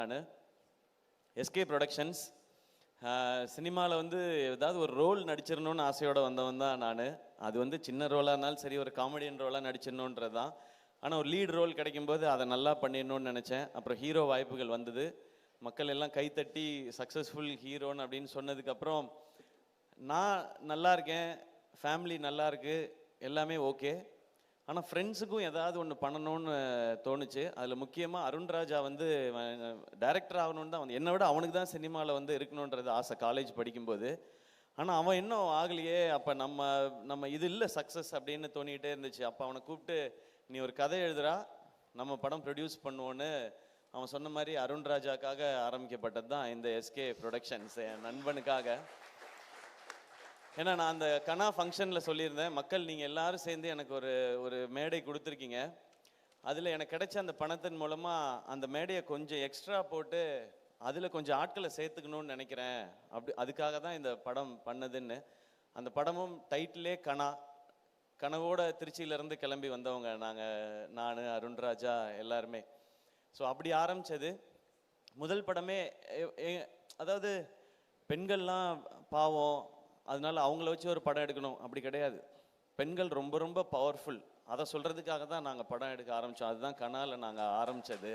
நான் SK productions சினிமாவில் வந்து ஏதாவது ஒரு ரோல் நடிச்சிடணும்னு ஆசையோடு வந்தவன் தான் நான். அது வந்து சின்ன ரோலாக இருந்தாலும் சரி, ஒரு காமெடியன் ரோலாக நடிச்சிடணுன்றது தான். ஆனால் ஒரு லீட் ரோல் கிடைக்கும்போது அதை நல்லா பண்ணிடணும்னு நினச்சேன். அப்புறம் ஹீரோ வாய்ப்புகள் வந்தது. மக்கள் எல்லாம் கைத்தட்டி சக்ஸஸ்ஃபுல் ஹீரோன்னு அப்படின்னு சொன்னதுக்கப்புறம் நான் நல்லா இருக்கேன், ஃபேமிலி நல்லா இருக்கு, எல்லாமே ஓகே. ஆனால் ஃப்ரெண்ட்ஸுக்கும் ஏதாவது ஒன்று பண்ணணும்னு தோணுச்சு. அதில் முக்கியமாக அருண்ராஜா வந்து டைரக்டர் ஆகணுன்னு தான் வந்து, என்னை விட அவனுக்கு தான் சினிமாவில் வந்து இருக்கணுன்றது ஆசை காலேஜ் படிக்கும்போது. ஆனால் அவன் இன்னும் ஆகலையே, அப்போ நம்ம இது இல்லை சக்ஸஸ் அப்படின்னு தோணிகிட்டே இருந்துச்சு. அப்போ அவனை கூப்பிட்டு, நீ ஒரு கதை எழுதுறா, நம்ம படம் ப்ரொடியூஸ் பண்ணுவோன்னு அவன் சொன்ன மாதிரி அருண்ராஜாக்காக ஆரம்பிக்கப்பட்டது தான் இந்த எஸ்கே ப்ரொடக்ஷன்ஸ், என் நண்பனுக்காக. ஏன்னா நான் அந்த கனா ஃபங்க்ஷனில் சொல்லியிருந்தேன், மக்கள் நீங்கள் எல்லாரும் சேர்ந்து எனக்கு ஒரு மேடை கொடுத்துருக்கீங்க, அதில் எனக்கு கிடைச்ச அந்த பணத்தின் மூலமாக அந்த மேடையை கொஞ்சம் எக்ஸ்ட்ரா போட்டு அதில் கொஞ்சம் ஆட்களை சேர்த்துக்கணும்னு நினைக்கிறேன், அப்படி அதுக்காக தான் இந்த படம் பண்ணதுன்னு. அந்த படமும் டைட்டிலே கனா, கனவோட திருச்சியிலேருந்து கிளம்பி வந்தவங்க நான் அருண்ராஜா எல்லாருமே. ஸோ அப்படி ஆரம்பித்தது முதல் படமே. அதாவது பெண்கள்லாம் பாவம், அதனால அவங்கள வச்சு ஒரு படம் எடுக்கணும் அப்படி கிடையாது. பெண்கள் ரொம்ப ரொம்ப பவர்ஃபுல், அதை சொல்கிறதுக்காக தான் நாங்கள் படம் எடுக்க ஆரம்பித்தோம். அதுதான் கனால நாங்கள் ஆரம்பித்தது.